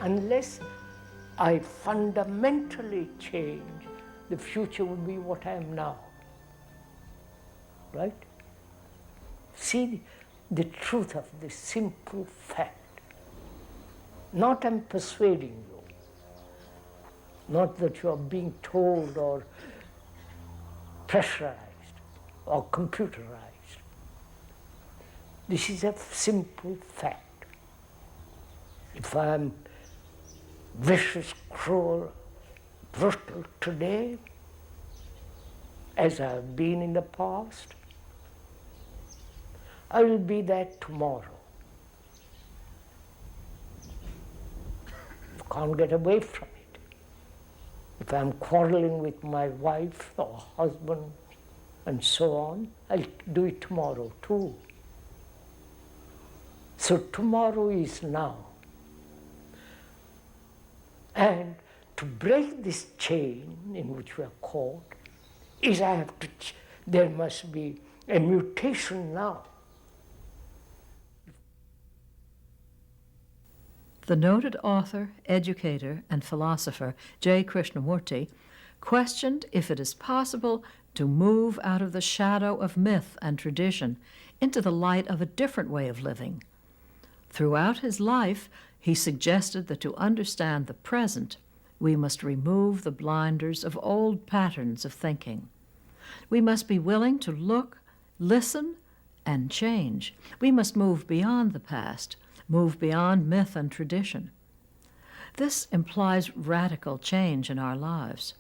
unless I fundamentally change, the future will be what I am now. Right? See the truth of this simple fact. Not I'm persuading you, not that you are being told or pressurized or computerized. This is a simple fact. If I am vicious, cruel, brutal today, as I have been in the past, I will be that tomorrow. You can't get away from it. If I'm quarreling with my wife or husband and so on, I'll do it tomorrow too. So tomorrow is now. And to break this chain in which we are caught, is there must be a mutation now. The noted author, educator, and philosopher J. Krishnamurti questioned if it is possible to move out of the shadow of myth and tradition into the light of a different way of living. Throughout his life, he suggested that to understand the present, we must remove the blinders of old patterns of thinking. We must be willing to look, listen, and change. We must move beyond the past, move beyond myth and tradition. This implies radical change in our lives.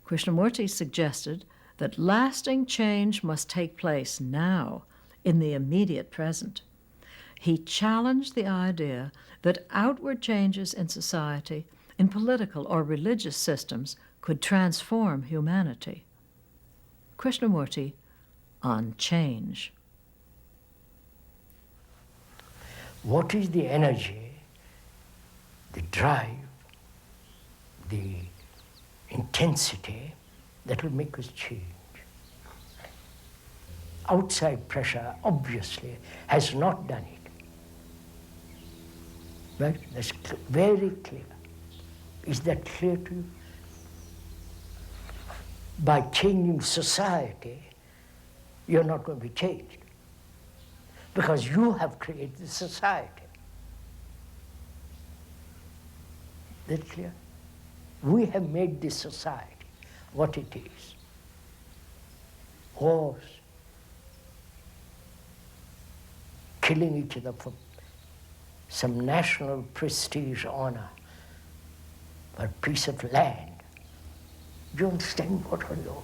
Krishnamurti suggested that lasting change must take place now, in the immediate present. He challenged the idea that outward changes in society, in political or religious systems, could transform humanity. Krishnamurti on change. What is the energy, the drive, the intensity that will make us change? Outside pressure, obviously, has not done it. Right? That's very clear. Is that clear to you? By changing society, you're not going to be changed, because you have created the society. Is that clear? We have made this society what it is. Wars, killing each other for some national prestige, honor, for a piece of land. Do you understand what are you?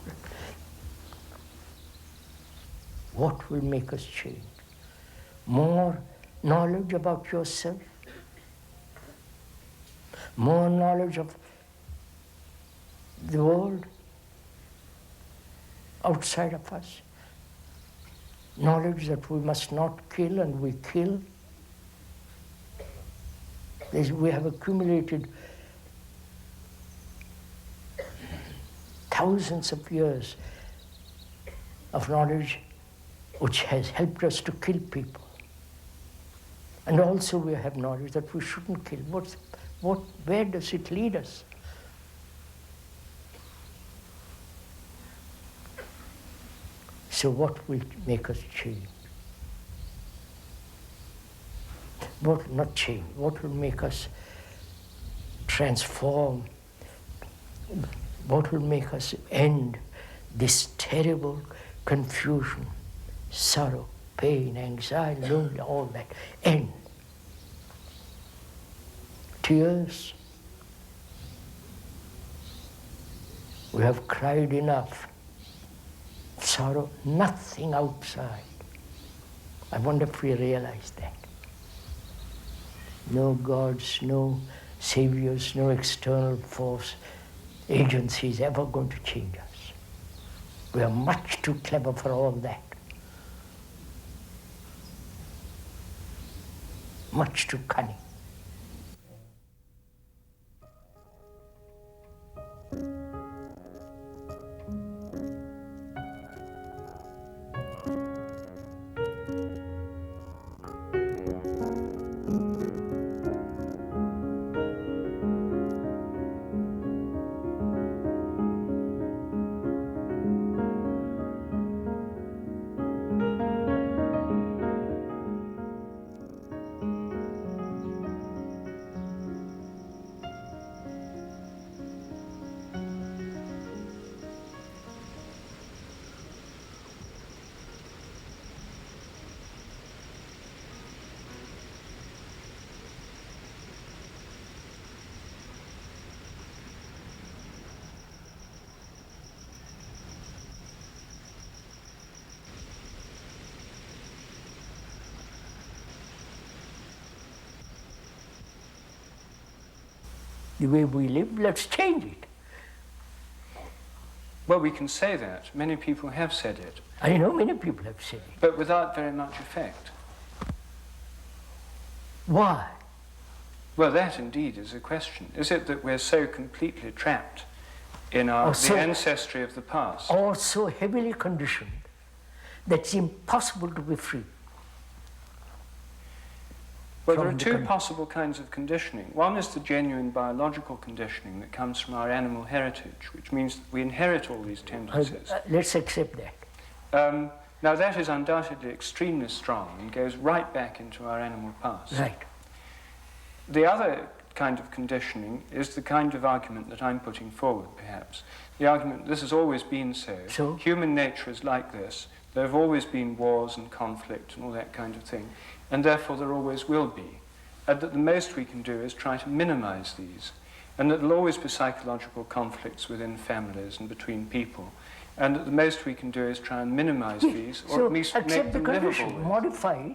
What will make us change? More knowledge about yourself, more knowledge of the world outside of us, knowledge that we must not kill and we kill. We have accumulated thousands of years of knowledge which has helped us to kill people. And also we have knowledge that we shouldn't kill. Where does it lead us? So what will make us change? Not change, what will make us transform? What will make us end this terrible confusion, sorrow, pain, anxiety, loneliness, all that? End. Tears. We have cried enough. Sorrow, nothing outside. I wonder if we realize that. No gods, no saviors, no external force, agency is ever going to change us. We are much too clever for all that. Much too cunning. the way we live, let's change it. Well, we can say that. Many people have said it. I know many people have said it. But without very much effect. Why? Well, that indeed is a question. Is it that we're so completely trapped in the ancestry of the past? Or so heavily conditioned that it's impossible to be free? Well, there are two possible kinds of conditioning. One is the genuine biological conditioning that comes from our animal heritage, which means that we inherit all these tendencies. Let's accept that. Now, that is undoubtedly extremely strong and goes right back into our animal past. Right. The other kind of conditioning is the kind of argument that I'm putting forward, perhaps. The argument, this has always been so. Human nature is like this. There have always been wars and conflict and all that kind of thing, and therefore there always will be. And that the most we can do is try to minimize these, and that there will always be psychological conflicts within families and between people, and that the most we can do is try and minimize these, or at least make them livable. Modify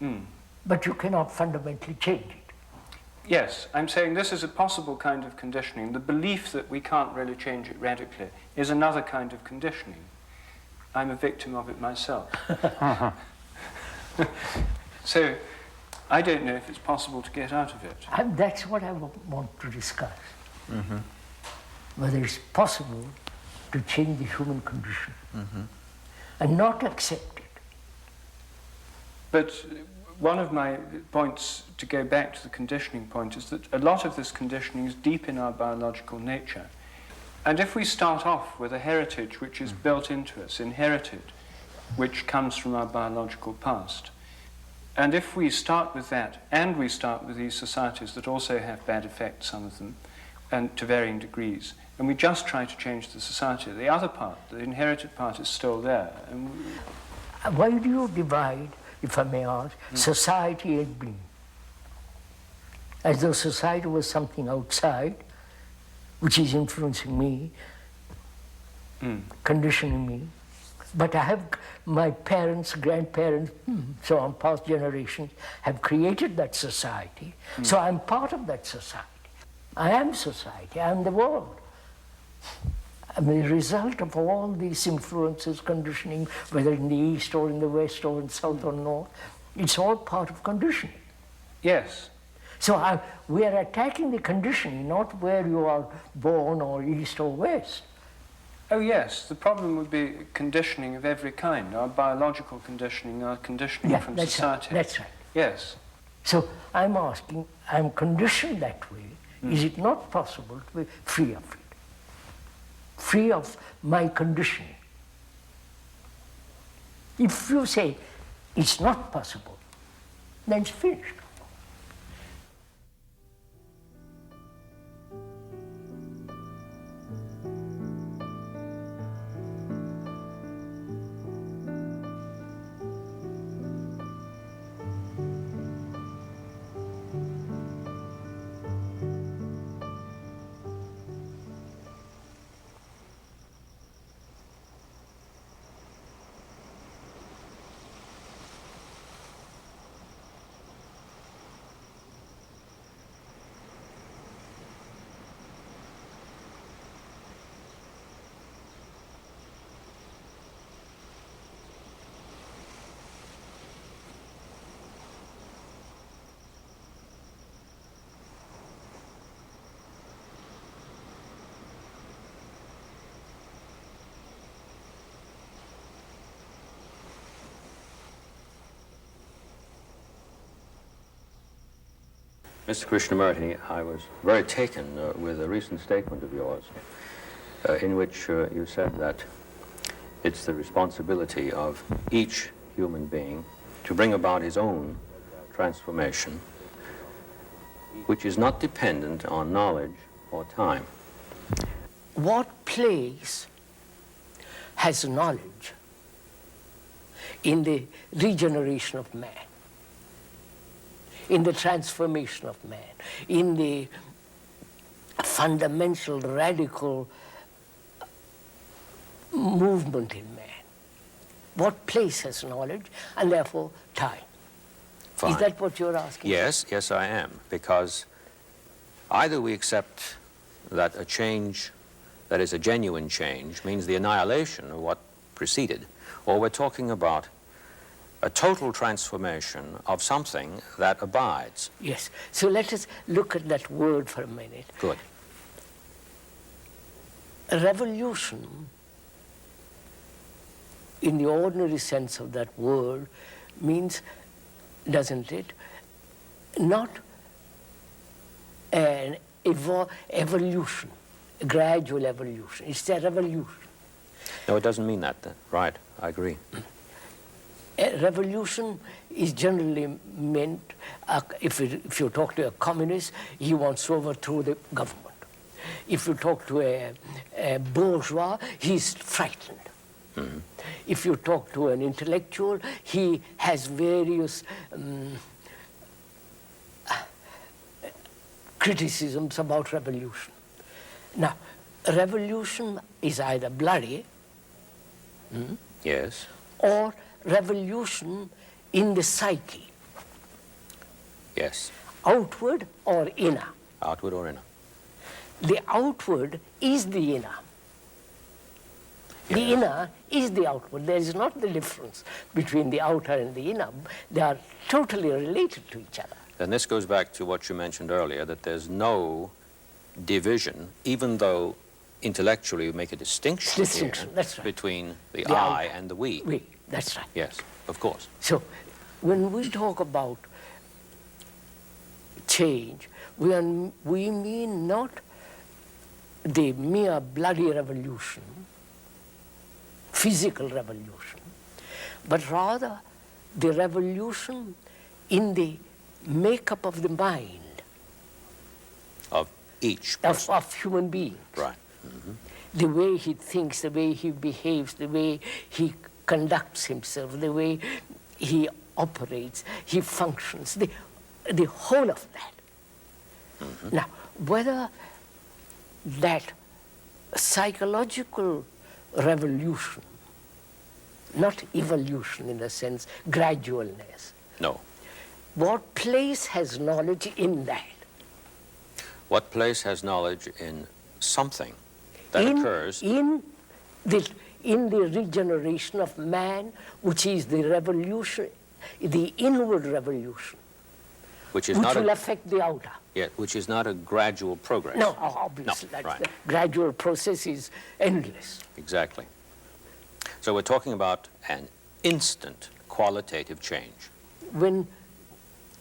it, but you cannot fundamentally change it. Yes, I'm saying this is a possible kind of conditioning. The belief that we can't really change it radically is another kind of conditioning. I'm a victim of it myself. So I don't know if it's possible to get out of it. That's what I want to discuss. Whether it's possible to change the human condition and not accept it. But one of my points, to go back to the conditioning point, is that a lot of this conditioning is deep in our biological nature. And if we start off with a heritage which is built into us, inherited, which comes from our biological past, and if we start with that, and we start with these societies that also have bad effects, some of them, and to varying degrees, and we just try to change the society, the other part, the inherited part, is still there. And why do you divide, if I may ask, society and being? As though society was something outside, which is influencing me, conditioning me. But I have my parents, grandparents, so on, past generations, have created that society. So I'm part of that society. I am society, I am the world. I'm the result of all these influences, conditioning, whether in the East or in the West or in South or North. It's all part of conditioning. yes, So we are attacking the conditioning, not where you are born or East or West. oh yes, the problem would be conditioning of every kind, our biological conditioning, our conditioning from that's society. Right, that's right. Yes. So I'm asking, I'm conditioned that way. Is it not possible to be free of it? Free of my conditioning? If you say it's not possible, then it's finished. Mr. Krishnamurti, I was very taken with a recent statement of yours in which you said that it's the responsibility of each human being to bring about his own transformation, which is not dependent on knowledge or time. What place has knowledge in the regeneration of man, in the transformation of man, in the fundamental, radical movement in man? What place has knowledge, and therefore time? Fine. Is that what you're asking? Yes, yes I am, because Either we accept that a change that is a genuine change means the annihilation of what preceded, or we're talking about a total transformation of something that abides. Yes. So let us look at that word for a minute. Good. A revolution, in the ordinary sense of that word, means, doesn't it, not an evolution, a gradual evolution. It's a revolution. No, it doesn't mean that. Right, I agree. A revolution is generally meant, if you talk to a communist, he wants to overthrow the government. If you talk to a bourgeois, he's frightened. Mm-hmm. If you talk to an intellectual, he has various criticisms about revolution. Now, revolution is either bloody, Yes. or revolution in the psyche, Yes. outward or inner. Outward or inner. The outward is the inner. The Yes. inner is the outward. There is not the difference between the outer and the inner. They are totally related to each other. And this goes back to what you mentioned earlier, that there's no division, even though intellectually you make a distinction, Distinction, here that's right. between the The I outer. and the we. That's right. Yes, of course. So when we talk about change, we mean not the mere bloody revolution, physical revolution, but rather the revolution in the makeup of the mind Of each person. of human beings. Right. The way he thinks, the way he behaves, the way he conducts himself, the way he operates, he functions, the whole of that. Now, whether that psychological revolution, not evolution in the sense, gradualness, No. what place has knowledge in that? What place has knowledge in something that occurs? In the regeneration of man, which is the revolution, the inward revolution, Which is which not will a, affect the outer. yeah, which is not a gradual progress. No, obviously, No, that's right. the gradual process is endless. Exactly. So we're talking about an instant qualitative change. When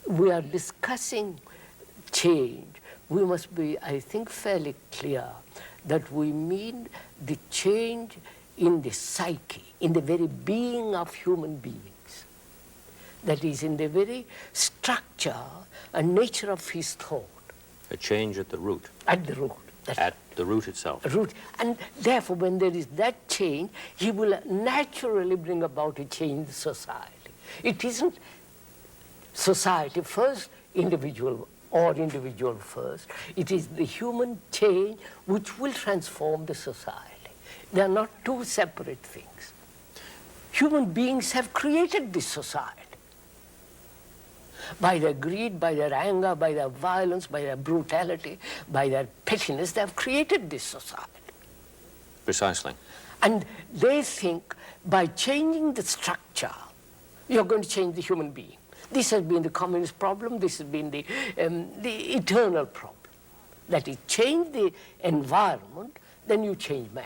we are discussing change, we must be, I think, fairly clear that we mean the change in the psyche, in the very being of human beings. That is, in the very structure and nature of his thought. A change at the root. At the root. That's At the root itself. root. And therefore, when there is that change, he will naturally bring about a change in society. It isn't society first, individual or individual first. It is the human change which will transform the society. They are not two separate things. Human beings have created this society. By their greed, by their anger, by their violence, by their brutality, by their pettiness, they have created this society. Precisely. And they think by changing the structure, you're going to change the human being. This has been the communist problem, this has been the eternal problem. That is, change the environment, then you change man.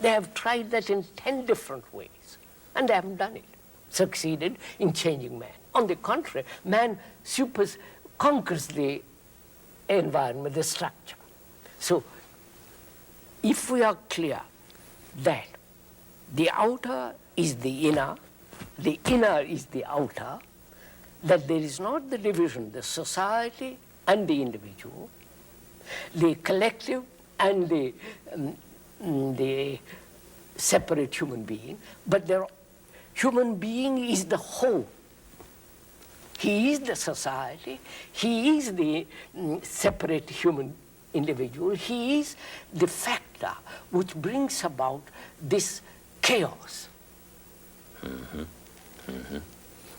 They have tried that in 10 different ways, and they haven't done it, succeeded in changing man. On the contrary, man conquers the environment, the structure. So, if we are clear that the outer is the inner is the outer, that there is not the division, the society and the individual, the collective and the separate human being, but the human being is the whole. He is the society, he is the separate human individual, he is the factor which brings about this chaos.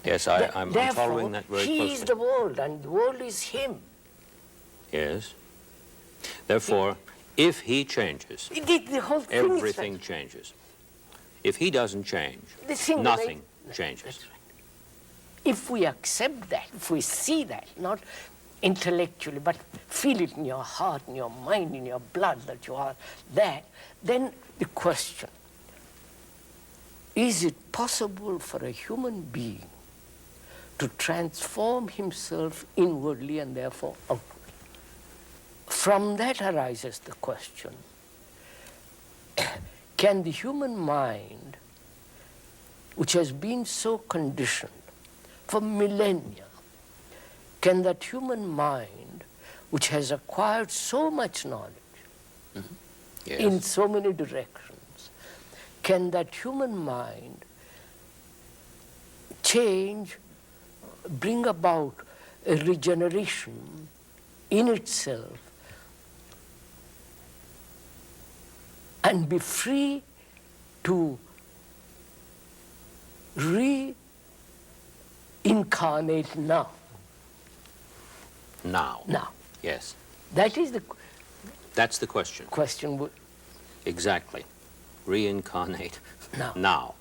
Yes, I'm following that very he closely. is the world and the world is him. Yes. Therefore, if he changes, The whole thing is everything right. changes. If he doesn't change, The thing nothing right. changes. That's right. If we accept that, if we see that, not intellectually, but feel it in your heart, in your mind, in your blood that you are that, then the question, is it possible for a human being to transform himself inwardly and therefore outwardly? From that arises the question, can the human mind, which has been so conditioned for millennia, can that human mind, which has acquired so much knowledge Yes. in so many directions, can that human mind change, bring about a regeneration in itself and be free to reincarnate now? Now. Now. Yes. That is the That's the question. question. Exactly. Reincarnate Now. now.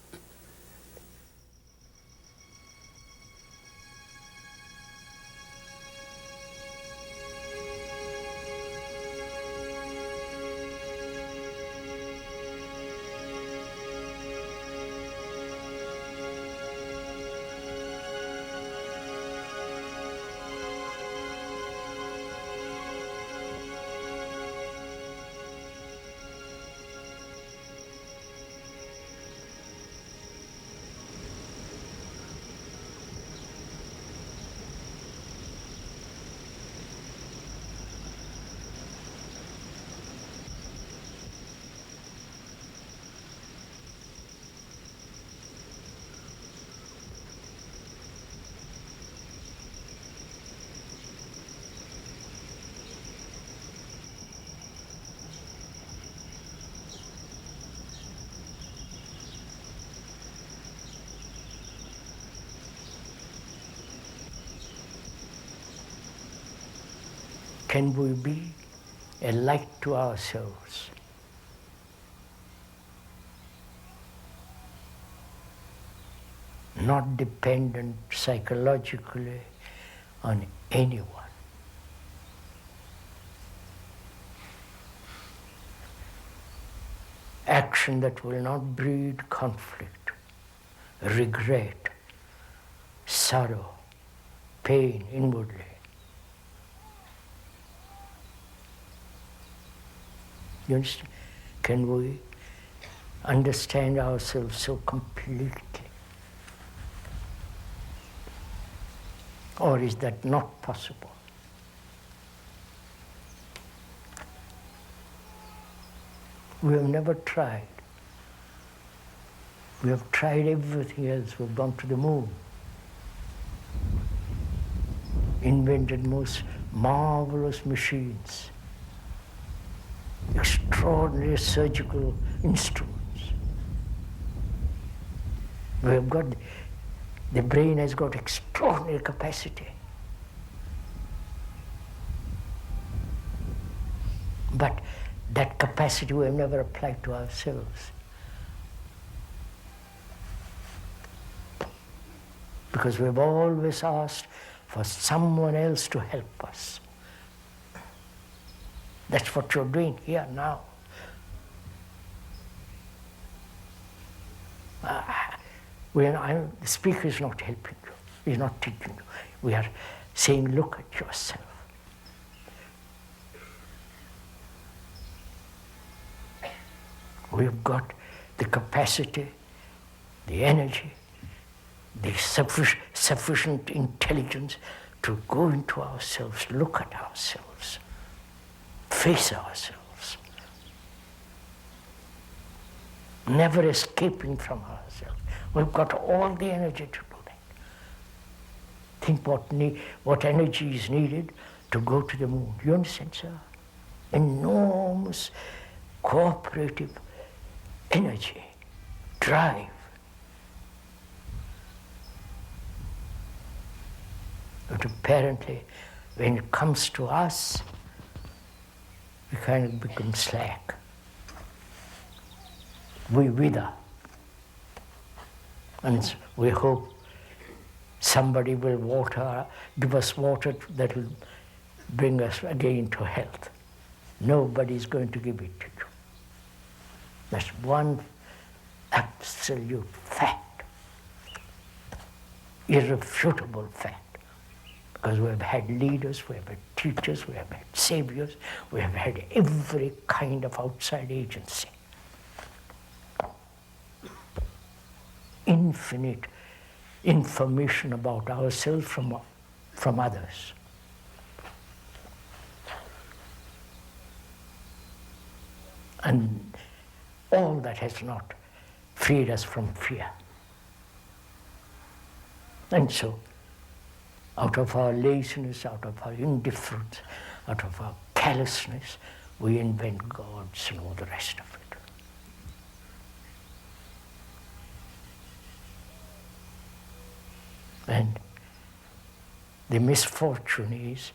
Can we be a light to ourselves? Not dependent psychologically on anyone. Action that will not breed conflict, regret, sorrow, pain inwardly. You understand? Can we understand ourselves so completely? Or is that not possible? We have never tried. We have tried everything else. We've gone to the moon, invented most marvelous machines, extraordinary surgical instruments. We have got, the brain has got extraordinary capacity. But that capacity we have never applied to ourselves. Because we've always asked for someone else to help us. That's what you're doing here now. The speaker is not helping you. He's not teaching you. We are saying, look at yourself. We've got the capacity, the energy, the sufficient intelligence to go into ourselves, look at ourselves, face ourselves, never escaping from ourselves. We've got all the energy to do that. Think what energy is needed to go to the moon. You understand, sir? Enormous cooperative energy, drive. But apparently, when it comes to us, we kind of become slack. We wither. And we hope somebody will give us water that will bring us again to health. Nobody's going to give it to you. That's one absolute fact, irrefutable fact. Because we have had leaders, we have had teachers, we have had saviors, we have had every kind of outside agency. Infinite information about ourselves from others. And all that has not freed us from fear. And so, out of our laziness, out of our indifference, out of our callousness, we invent gods and all the rest of it. And the misfortune is,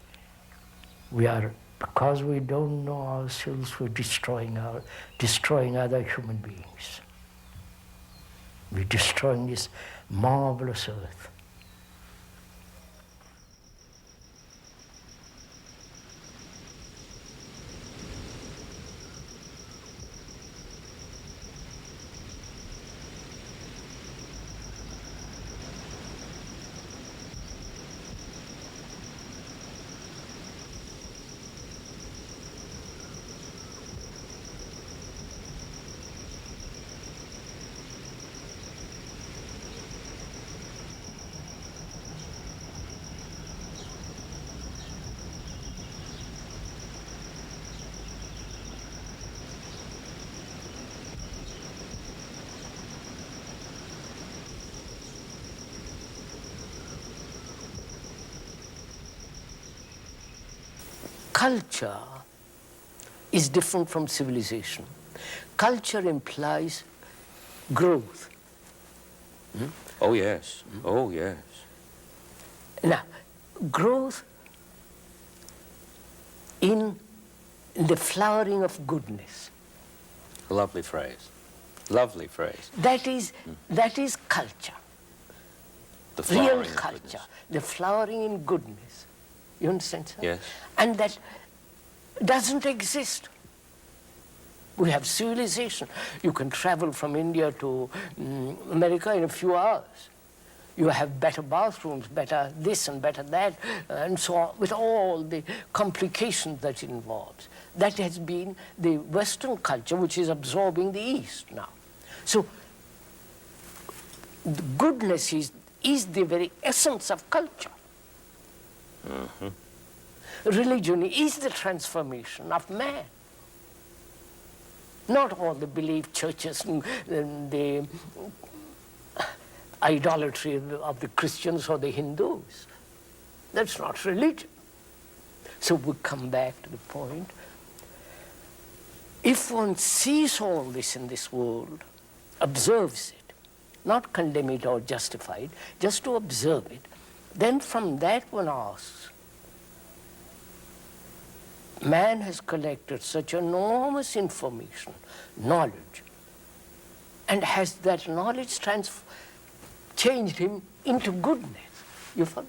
because we don't know ourselves, we're destroying other human beings. We're destroying this marvelous earth. Culture is different from civilization. Culture implies growth. Oh, yes. Oh, yes. Now, growth in the flowering of goodness. Lovely phrase. Lovely phrase. That is culture. The flowering Real of culture. goodness. The flowering in goodness. You understand, sir? Yes. And that doesn't exist. We have civilization. You can travel from India to America in a few hours. You have better bathrooms, better this and better that, and so on, with all the complications that it involves. That has been the Western culture which is absorbing the East now. So the goodness is the very essence of culture. Mm-hmm. Religion is the transformation of man. Not all the belief churches and the idolatry of the Christians or the Hindus. That's not religion. So we come back to the point. If one sees all this in this world, observes it, not condemn it or justify it, just to observe it, then from that one asks, man has collected such enormous information, knowledge, and has that knowledge changed him into goodness. You follow?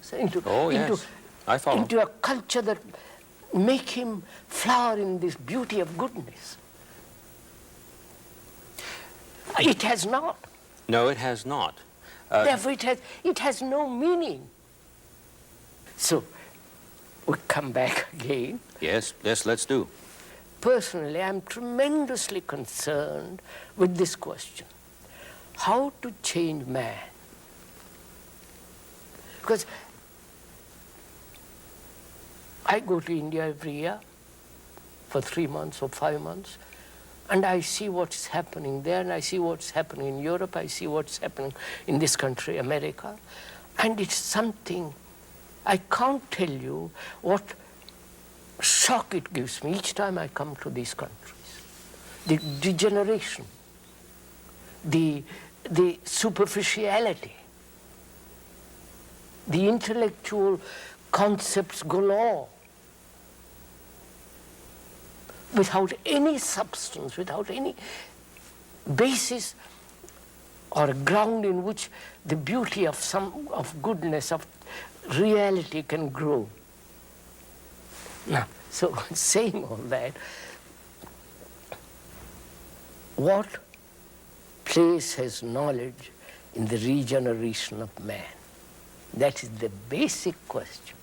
I follow. Into a culture that make him flower in this beauty of goodness. It has not. No, it has not. Therefore, it has no meaning. So, we come back again. Yes, let's do. Personally, I'm tremendously concerned with this question. How to change man? Because I go to India every year for 3 months or 5 months, and I see what's happening there, and I see what's happening in Europe, I see what's happening in this country, America, and it's something, I can't tell you what shock it gives me each time I come to these countries. The degeneration, the superficiality, the intellectual concepts galore. without any substance, without any basis or ground in which the beauty of goodness, of reality can grow. Now, so saying all that, what place has knowledge in the regeneration of man? That is the basic question.